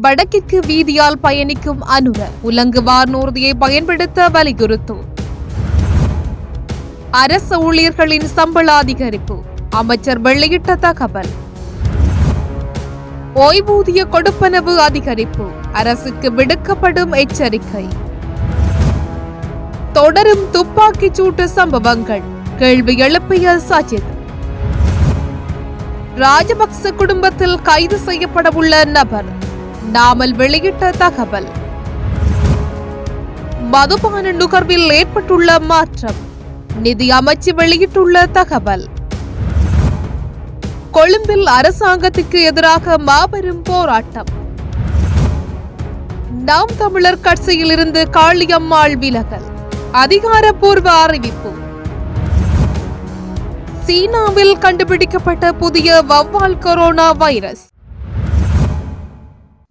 வடக்கிற்கு வீதியால் பயணிக்கும் அனுர உலங்கு வானூர்தியை பயன்படுத்த வலியுறுத்து. அரசு ஊழியர்களின் சம்பள அதிகரிப்பு அமைச்சர் வெளியிட்ட தகவல். ஓய்வூதிய கொடுப்பனவு அதிகரிப்பு அரசுக்கு விடுக்கப்படும் எச்சரிக்கை. தொடரும் துப்பாக்கிச் சூட்டு சம்பவங்கள் கேள்வி எழுப்பிய சஜித். ராஜபக்ச குடும்பத்தில் கைது செய்யப்படவுள்ள நபர் நாமல் வெளியிட்ட தகவல். மதுபான நுகர்வில் ஏற்பட்டுள்ள மாற்றம் நிதி அமைச்சு வெளியிட்டுள்ள தகவல். கொழும்பில் அரசாங்கத்திற்கு எதிராக மாபெரும் போராட்டம். நாம் தமிழர் கட்சியில் இருந்து காளியம்மாள் விலகல் அதிகாரப்பூர்வ அறிவிப்பு. சீனாவில் கண்டுபிடிக்கப்பட்ட புதிய வௌவால் கொரோனா வைரஸ்.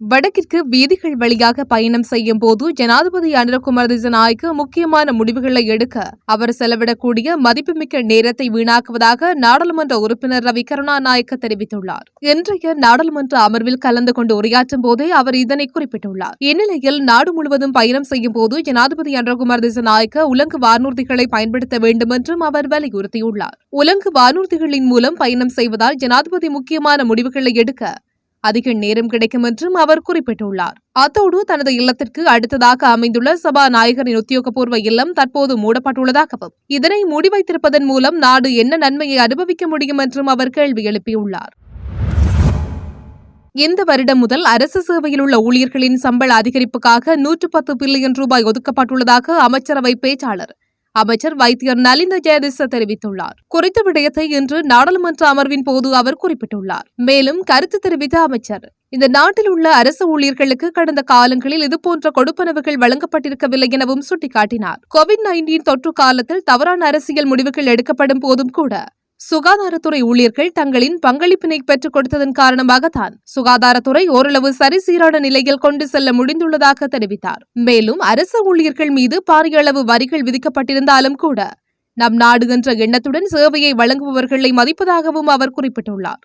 வடக்கிற்கு வீதிகள் வழியாக பயணம் செய்யும் போது ஜனாதிபதி அனுரகுமார் திசாநாயக்க முக்கியமான முடிவுகளை எடுக்க அவர் செலவிடக்கூடிய மதிப்புமிக்க நேரத்தை வீணாக்குவதாக நாடாளுமன்ற உறுப்பினர் ரவி கருணாநாயக்க தெரிவித்துள்ளார். இன்றைய நாடாளுமன்ற அமர்வில் கலந்து கொண்டு உரையாற்றும் போதே அவர் இதனை குறிப்பிட்டுள்ளார். இந்நிலையில் நாடு முழுவதும் பயணம் செய்யும் போது ஜனாதிபதி அனுரகுமார் திசாநாயக்க உலங்கு வானூர்திகளை பயன்படுத்த வேண்டும் என்றும் அவர் வலியுறுத்தியுள்ளார். உலங்கு வானூர்திகளின் மூலம் பயணம் செய்வதால் ஜனாதிபதி முக்கியமான முடிவுகளை எடுக்க அதிக நேரம் கிடைக்கும் என்றும் அவர் குறிப்பிட்டுள்ளார். அத்தோடு தனது இல்லத்திற்கு அடுத்ததாக அமைந்துள்ள சபாநாயகரின் உத்தியோகபூர்வ இல்லம் தற்போது மூடப்பட்டுள்ளதாகவும் இதனை மூடி வைத்திருப்பதன் மூலம் நாடு என்ன நன்மையை அனுபவிக்க முடியும் என்றும் அவர் கேள்வி எழுப்பியுள்ளார். இந்த வருடம் முதல் அரசு சேவையில் உள்ள ஊழியர்களின் சம்பள அதிகரிப்புக்காக 110 பில்லியன் ரூபாய் ஒதுக்கப்பட்டுள்ளதாக அமைச்சரவை பேச்சாளர் அமைச்சர் வைத்தியர் நலிந்த ஜெயதிச தெரிவித்துள்ளார். குறித்த விடயத்தை இன்று நாடாளுமன்ற அமர்வின் போது அவர் குறிப்பிட்டுள்ளார். மேலும் கருத்து தெரிவித்த அமைச்சர், இந்த நாட்டில் உள்ள அரசு ஊழியர்களுக்கு கடந்த காலங்களில் இதுபோன்ற கொடுப்பனவுகள் வழங்கப்பட்டிருக்கவில்லை எனவும் சுட்டிக்காட்டினார். கோவிட்-19 தொற்று காலத்தில் தவறான அரசியல் முடிவுகள் எடுக்கப்படும் போதும் கூட சுகாதாரத்துறை ஊழியர்கள் தங்களின் பங்களிப்பினை பெற்றுக் கொடுத்ததன் காரணமாகத்தான் சுகாதாரத்துறை ஓரளவு சரிசீரான நிலையில் கொண்டு செல்ல முடிந்துள்ளதாக தெரிவித்தார். மேலும் அரசு ஊழியர்கள் மீது பாரிய அளவு வரிகள் விதிக்கப்பட்டிருந்தாலும் கூட நம் நாடு என்ற எண்ணத்துடன் சேவையை வழங்குபவர்களை மதிப்பதாகவும் அவர் குறிப்பிட்டுள்ளார்.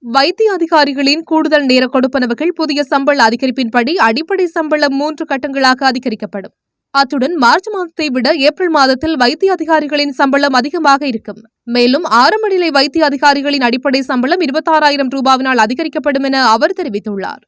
வைத்திய அதிகாரிகளின் கூடுதல் நேர கொடுப்பனவுகள் புதிய சம்பள அதிகரிப்பின்படி அடிப்படை சம்பளம் 3 கட்டங்களாக அதிகரிக்கப்படும். அத்துடன் மார்ச் மாதத்தை விட ஏப்ரல் மாதத்தில் வைத்திய அதிகாரிகளின் சம்பளம் அதிகமாக இருக்கும். மேலும் ஆரம்ப நிலை வைத்திய அதிகாரிகளின் அடிப்படை சம்பளம் 26,000 ரூபாவினால் அதிகரிக்கப்படும் என அவர் தெரிவித்துள்ளார்.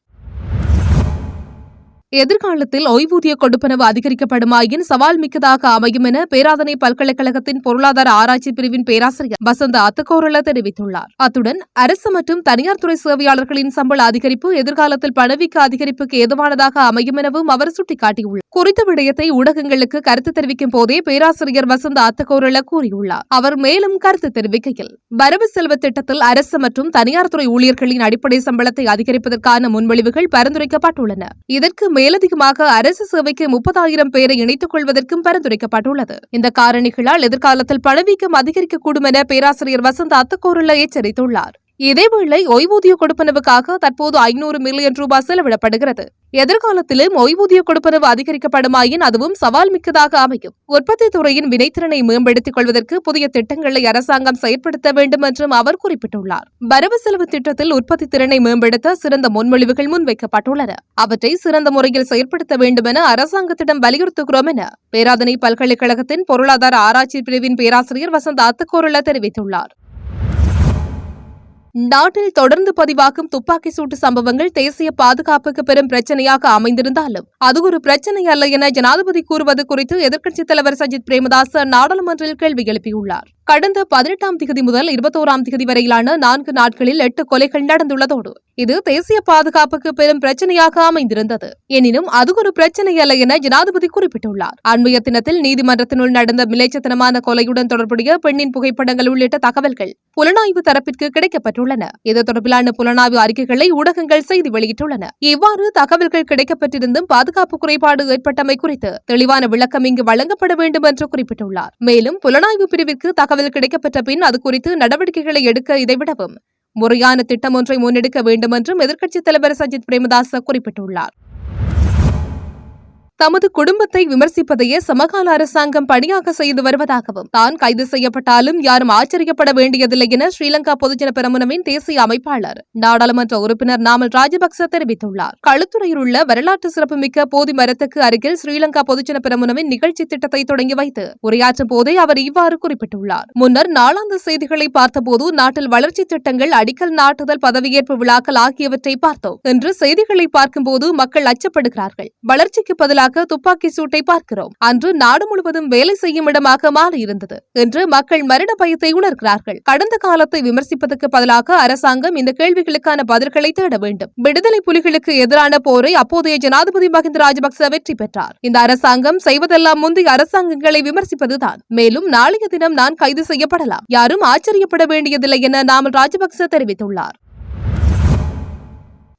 எதிர்காலத்தில் ஓய்வூதிய கொடுப்பனவு அதிகரிக்கப்படுமாயின் சவால் மிக்கதாக அமையும் என பேராதனை பல்கலைக்கழகத்தின் பொருளாதார ஆராய்ச்சி பிரிவின் பேராசிரியர் வசந்த அத்தகோரள தெரிவித்துள்ளார். அத்துடன் அரசு மற்றும் தனியார் துறை சேவையாளர்களின் சம்பள அதிகரிப்பு எதிர்காலத்தில் பணவீக்க அதிகரிப்புக்கு ஏதுவானதாக அமையும் எனவும் அவர் சுட்டிக்காட்டியுள்ளார். குறித்த விடயத்தை ஊடகங்களுக்கு கருத்து தெரிவிக்கும் போதே பேராசிரியர் வசந்த அத்தகோரள கூறியுள்ளார். அவர் மேலும் கருத்து தெரிவிக்கையில், வரவு செலவு திட்டத்தில் அரசு மற்றும் தனியார் துறை ஊழியர்களின் அடிப்படை சம்பளத்தை அதிகரிப்பதற்கான முன்மொழிவுகள் பரிந்துரைக்கப்பட்டுள்ளன. இதற்கு மேலதிகமாக அரசு சேவைக்கு 30,000 பேரை இணைத்துக் கொள்வதற்கும் பரிந்துரைக்கப்பட்டுள்ளது. இந்த காரணிகளால் எதிர்காலத்தில் பணவீக்கம் அதிகரிக்கக்கூடும் என பேராசிரியர் வசந்த அத்தகோரள எச்சரித்துள்ளார். இதேவேளை ஓய்வூதிய கொடுப்பனவுக்காக தற்போது 500 மில்லியன் ரூபாய் செலவிடப்படுகிறது. எதிர்காலத்திலும் ஓய்வூதிய கொடுப்பனவு அதிகரிக்கப்படுமாயின் அதுவும் சவால் மிக்கதாக அமையும். உற்பத்தி துறையின் வினைத்திறனை மேம்படுத்திக் கொள்வதற்கு புதிய திட்டங்களை அரசாங்கம் செயற்படுத்த வேண்டும் என்றும் அவர் குறிப்பிட்டுள்ளார். வரவு செலவு திட்டத்தில் உற்பத்தி திறனை மேம்படுத்த சிறந்த முன்மொழிவுகள் முன்வைக்கப்பட்டுள்ளன. அவற்றை சிறந்த முறையில் செயற்படுத்த வேண்டும் என அரசாங்கத்திடம் வலியுறுத்துகிறோம் என பேராதனை பல்கலைக்கழகத்தின் பொருளாதார ஆராய்ச்சி பிரிவின் பேராசிரியர் வசந்த அத்தகோரள தெரிவித்துள்ளார். நாட்டில் தொடர்ந்து பதிவாகும் துப்பாக்கி சூட்டு சம்பவங்கள் தேசிய பாதுகாப்புக்கு பெரும் பிரச்சனையாக அமைந்திருந்தாலும் அது ஒரு பிரச்சனை அல்ல என ஜனாதிபதி கூறுவது குறித்து எதிர்க்கட்சித் தலைவர் சஜித் பிரேமதாச நாடாளுமன்றில் கேள்வி எழுப்பியுள்ளார். கடந்த 18ஆம் தேதி முதல் 21ஆம் தேதி வரையிலான 4 நாட்களில் 8 கொலைகள் நடந்துள்ளதோடு இது தேசிய பாதுகாப்புக்கு பெரும் பிரச்சனையாக அமைந்திருந்தது. எனினும் அது ஒரு பிரச்சனை அல்ல என ஜனாதிபதி குறிப்பிட்டுள்ளார். அண்மைய தினத்தில் நீதிமன்றத்தினுள் நடந்த மிலேச்சத்தனமான கொலையுடன் தொடர்புடைய பெண்ணின் புகைப்படங்கள் உள்ளிட்ட தகவல்கள் புலனாய்வு தரப்பிற்கு கிடைக்கப்பட்டுள்ளன. இது தொடர்பிலான புலனாய்வு அறிக்கைகளை ஊடகங்கள் செய்தி வெளியிட்டுள்ளன. இவ்வாறு தகவல்கள் கிடைக்கப்பட்டிருந்தும் பாதுகாப்பு குறைபாடு ஏற்பட்டமை குறித்து தெளிவான விளக்கம் இங்கு வழங்கப்பட வேண்டும் என்று குறிப்பிட்டுள்ளார். மேலும் புலனாய்வு பிரிவிற்கு தகவல் கிடைக்கப்பட்ட பின் அது குறித்து நடவடிக்கைகளை எடுக்க இதைவிடவும் முறையான திட்டம் ஒன்றை முன்னெடுக்க வேண்டும் என்றும் எதிர்க்கட்சித் தலைவர் சஜித் பிரேமதாச குறிப்பிட்டுள்ளார். தமது குடும்பத்தை விமர்சிப்பதையே சமகால அரசாங்கம் பணியாக செய்து வருவதாகவும் தான் கைது செய்யப்பட்டாலும் யாரும் ஆச்சரியப்பட வேண்டியதில்லை என ஸ்ரீலங்கா பொதுஜன பெரமுனவின் தேசிய அமைப்பாளர் நாடாளுமன்ற உறுப்பினர் நாமல் ராஜபக்ச தெரிவித்துள்ளார். களுத்துறையில் உள்ள வரலாற்று சிறப்புமிக்க போதி மரத்துக்கு அருகில் ஸ்ரீலங்கா பொதுஜன பெரமுனவின் நிகழ்ச்சி திட்டத்தை தொடங்கி வைத்து உரையாற்றும் போதே அவர் இவ்வாறு குறிப்பிட்டுள்ளார். முன்னர் நாளாந்த செய்திகளை பார்த்தபோது நாட்டில் வளர்ச்சி திட்டங்கள், அடிக்கல் நாட்டுதல், பதவியேற்பு விழாக்கள் ஆகியவற்றை பார்த்தோம். இன்று செய்திகளை பார்க்கும்போது மக்கள் அச்சப்படுகிறார்கள். வளர்ச்சிக்கு பதிலாக துப்பாக்கி சூட்டை பார்க்கிறோம். அன்று நாடு முழுவதும் வேலை செய்யும் இடமாக மாறியிருந்தது. இன்று மக்கள் மரண பயத்தை உணர்கிறார்கள். கடந்த காலத்தை விமர்சிப்பதற்கு பதிலாக அரசாங்கம் இந்த கேள்விகளுக்கான பதில்களை தேட வேண்டும். விடுதலை புலிகளுக்கு எதிரான போரை அப்போதைய ஜனாதிபதி மஹிந்த ராஜபக்ச வெற்றி பெற்றார். இந்த அரசாங்கம் செய்வதெல்லாம் முந்தைய அரசாங்கங்களை விமர்சிப்பதுதான். மேலும் நாளைய தினம் நான் கைது செய்யப்படலாம், யாரும் ஆச்சரியப்பட வேண்டியதில்லை என நாமல் ராஜபக்ச தெரிவித்துள்ளார்.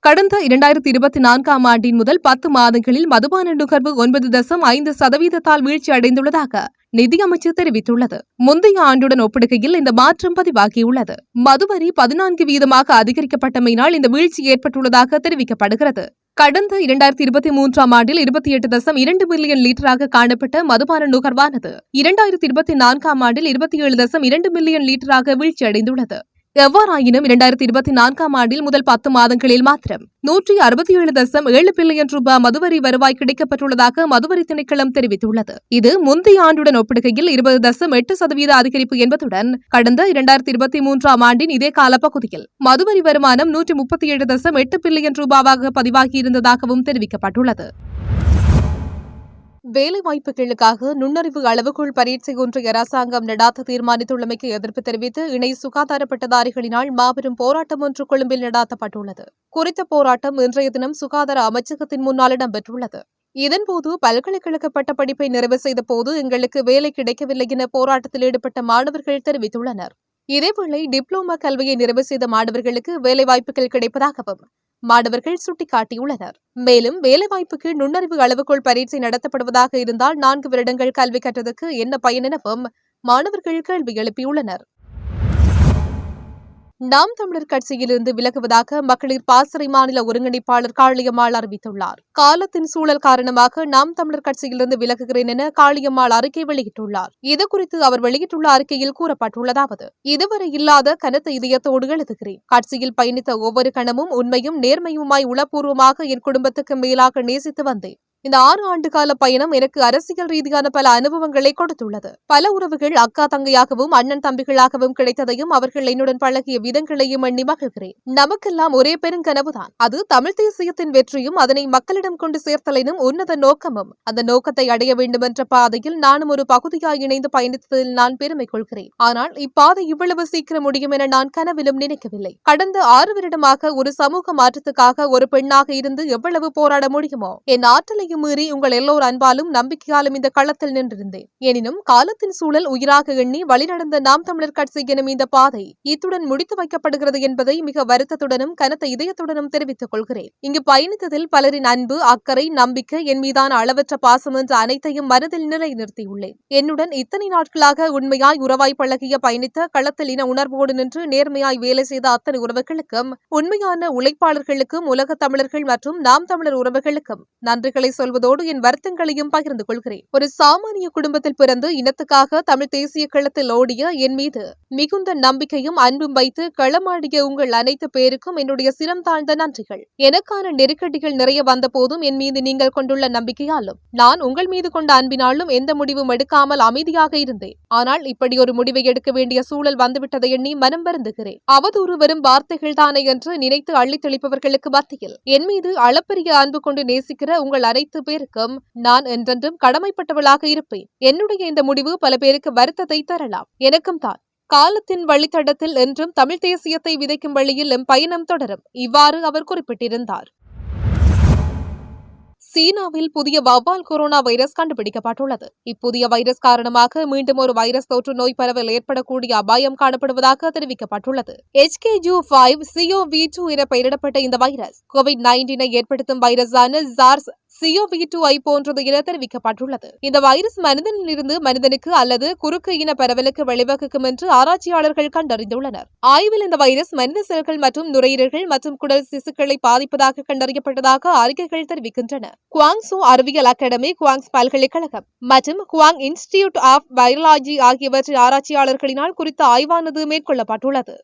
கடந்த 2024ஆம் ஆண்டின் முதல் 10 மாதங்களில் மதுபான நுகர்வு 9.5% வீழ்ச்சி அடைந்துள்ளதாக நிதியமைச்சு தெரிவித்துள்ளது. முந்தைய ஆண்டுடன் ஒப்பிடுகையில் இந்த மாற்றம் பதிவாகியுள்ளது. மதுவரி 14% அதிகரிக்கப்பட்டமையினால் இந்த வீழ்ச்சி ஏற்பட்டுள்ளதாக தெரிவிக்கப்படுகிறது. கடந்த 2023ஆம் ஆண்டில் 28.2 மில்லியன் லிட்டராக காணப்பட்ட மதுபான நுகர்வானது 2024ஆம் ஆண்டில் 27.2 மில்லியன் லிட்டராக வீழ்ச்சியடைந்துள்ளது. எவ்வாறாயினும் 2024ஆம் ஆண்டில் முதல் 10 மாதங்களில் மாத்திரம் 167.7 பில்லியன் ரூபாய் மதுவரி வருவாய் கிடைக்கப்பட்டுள்ளதாக மதுவரி திணைக்களம் தெரிவித்துள்ளது. இது முந்தைய ஆண்டுடன் ஒப்பிடுகையில் 20.8% அதிகரிப்பு என்பதுடன் கடந்த 2023ஆம் ஆண்டின் இதே காலப்பகுதியில் மதுவரி வருமானம் 137.8 பில்லியன் ரூபாவாக பதிவாகியிருந்ததாகவும் தெரிவிக்கப்பட்டுள்ளது. வேலைவாய்ப்புகளுக்காக நுண்ணறிவு அளவுகோல் பரீட்சை ஒன்றை அரசாங்கம் நடாத்த தீர்மானித்துள்ளமைக்கு எதிர்ப்பு தெரிவித்து இணை சுகாதார பட்டதாரிகளினால் மாபெரும் போராட்டம் ஒன்று கொழும்பில் நடாத்தப்பட்டுள்ளது. குறித்த போராட்டம் இன்றைய தினம் சுகாதார அமைச்சகத்தின் முன்னால் இடம்பெற்றுள்ளது. இதன்போது பல்கலைக்கழக பட்டப்படிப்பை நிறைவு செய்த போது எங்களுக்கு வேலை கிடைக்கவில்லை என போராட்டத்தில் ஈடுபட்ட மாணவர்கள் தெரிவித்துள்ளனர். இதேவேளை டிப்ளோமா கல்வியை நிறைவு செய்த மாணவர்களுக்கு வேலைவாய்ப்புகள் கிடைப்பதாகவும் மாணவர்கள் சுட்டிக்காட்டியுள்ளனர். மேலும் வேலைவாய்ப்புக்கு நுண்ணறிவு அளவுகோல் பரீட்சை நடத்தப்படுவதாக இருந்தால் 4 வருடங்கள் கல்வி கற்றதற்கு என்ன பயன் எனவும் மாணவர்கள் கேள்வி எழுப்பியுள்ளனர். நாம் தமிழர் கட்சியிலிருந்து விலகுவதாக மகளிர் பாசறை மாநில ஒருங்கிணைப்பாளர் காளியம்மாள் அறிவித்துள்ளார். காலத்தின் சூழல் காரணமாக நாம் தமிழர் கட்சியிலிருந்து விலகுகிறேன் என காளியம்மாள் அறிக்கை வெளியிட்டுள்ளார். இதுகுறித்து அவர் வெளியிட்டுள்ள அறிக்கையில் கூறப்பட்டுள்ளதாவது: இதுவரை இல்லாத கனத்த இதயத்தோடு எழுதுகிறேன். கட்சியில் பயணித்த ஒவ்வொரு கணமும் உண்மையும் நேர்மையுமாய் உளப்பூர்வமாக என் குடும்பத்துக்கு மேலாக நேசித்து வந்தேன். இந்த 6 ஆண்டு கால பயணம் எனக்கு அரசியல் ரீதியான பல அனுபவங்களை கொடுத்துள்ளது. பல உறவுகள் அக்கா தங்கையாகவும் அண்ணன் தம்பிகளாகவும் கிடைத்ததையும் அவர்கள் என்னுடன் பழகிய விதங்களையும் எண்ணி மகிழ்கிறேன். நமக்கெல்லாம் ஒரே பெருங்கனவுதான். அது தமிழ் தேசியத்தின் வெற்றியும் அதனை மக்களிடம் கொண்டு சேர்த்தலினும் உன்னத நோக்கமும். அந்த நோக்கத்தை அடைய வேண்டும் என்ற பாதையில் நானும் ஒரு பகுதியாய் இணைந்து பயணித்ததில் நான் பெருமை கொள்கிறேன். ஆனால் இப்பாதை இவ்வளவு சீக்கிரம் முடியும் என நான் கனவிலும் நினைக்கவில்லை. கடந்த 6 வருடமாக ஒரு சமூக மாற்றத்துக்காக ஒரு பெண்ணாக இருந்து எவ்வளவு போராட முடியுமோ என் ஆற்றலையும் மீறி உங்கள் எல்லோர் அன்பாலும் நம்பிக்கையாலும் இந்த களத்தில் நின்றிருந்தேன். எனினும் காலத்தின் சூழல் உயிராக எண்ணி வழிநடந்த நாம் தமிழர் கட்சி எனும் இந்த பாதை இத்துடன் முடித்து வைக்கப்படுகிறது என்பதை மிக வருத்தத்துடனும் கனத்த இதயத்துடனும் தெரிவித்துக் கொள்கிறேன். இங்கு பயணித்ததில் பலரின் அன்பு, அக்கறை, நம்பிக்கை, என் மீதான அளவற்ற பாசம் என்ற அனைத்தையும் மனதில் நிலைநிறுத்தியுள்ளேன். என்னுடன் இத்தனை நாட்களாக உண்மையாய் உறவாய் பழகிய பயணித்த களத்தில் இன உணர்வோடு நின்று நேர்மையாய் வேலை செய்த அத்தனை உறவுகளுக்கும், உண்மையான உழைப்பாளர்களுக்கும், உலக தமிழர்கள் மற்றும் நாம் தமிழர் உறவுகளுக்கும் நன்றிகளை சொல்வதோடு என் வருத்தங்களையும் பகிர்ந்து கொள்கிறேன். ஒரு சாமானிய குடும்பத்தில் பிறந்து இனத்துக்காக தமிழ் தேசிய களத்தில் ஓடிய என் மீது மிகுந்த நம்பிக்கையும் அன்பும் வைத்து களமாடிய உங்கள் அனைத்து பேருக்கும் என்னுடைய சிரம் தாழ்ந்த நன்றிகள். எனக்கான நெருக்கடிகள் நிறைய வந்த போதும் என் மீது நீங்கள் கொண்டுள்ள நம்பிக்கையாலும் நான் உங்கள் மீது கொண்ட அன்பினாலும் எந்த முடிவும் எடுக்காமல் அமைதியாக இருந்தேன். ஆனால் இப்படி ஒரு முடிவை எடுக்க வேண்டிய சூழல் வந்துவிட்டதை எண்ணி மனம் வருந்துகிறேன். அவதூறு வரும் வார்த்தைகள் தானே என்று நினைத்து அள்ளி தெளிப்பவர்களுக்கு மத்தியில் என் மீது அளப்பரிய அன்பு கொண்டு நேசிக்கிற உங்கள் அனைத்து பேருக்கும் நான் என்றென்றும் கடமைப்பட்டவளாக இருப்பேன். என்னுடைய இந்த முடிவு பல பேருக்கு வருத்தத்தை தரலாம். எனக்கும் தான். காலத்தின் வழித்தடத்தில் என்றும் தமிழ் தேசியத்தை விதைக்கும் வழியில் எம் பயணம் தொடரும். இவ்வாறு அவர் குறிப்பிட்டிருந்தார். சீனாவில் புதிய வவ்வால் கொரோனா வைரஸ் கண்டுபிடிக்கப்பட்டுள்ளது. இப்புதிய வைரஸ் காரணமாக மீண்டும் ஒரு வைரஸ் தொற்று நோய் பரவல் ஏற்படக்கூடிய அபாயம் காணப்படுவதாக தெரிவிக்கப்பட்டுள்ளது. HKU5-CoV2 என பெயரிடப்பட்ட இந்த வைரஸ் COVID-19 ஏற்படுத்தும் வைரஸான SARS CoV2 போன்றது என தெரிவிக்கப்பட்டுள்ளது. இந்த வைரஸ் மனிதனிலிருந்து மனிதனுக்கு அல்லது குறுக்கு இன பரவலுக்கு வழிவகுக்கும் என்று ஆராய்ச்சியாளர்கள் கண்டறிந்துள்ளனர். ஆய்வில் இந்த வைரஸ் மனித செல்கள் மற்றும் நுரையீரல்கள் மற்றும் குடல் திசுக்களை பாதிப்பதாக கண்டறியப்பட்டதாக அறிக்கைகள் தெரிவிக்கின்றன. குவாங்சோ அறிவியல் அகாடமி, குவாங்ஸ் பல்கலைக்கழகம் மற்றும் குவாங் இன்ஸ்டிடியூட் ஆஃப் பயாலஜி ஆகியவற்றின் ஆராய்ச்சியாளர்களினால் குறித்த ஆய்வானது மேற்கொள்ளப்பட்டுள்ளது.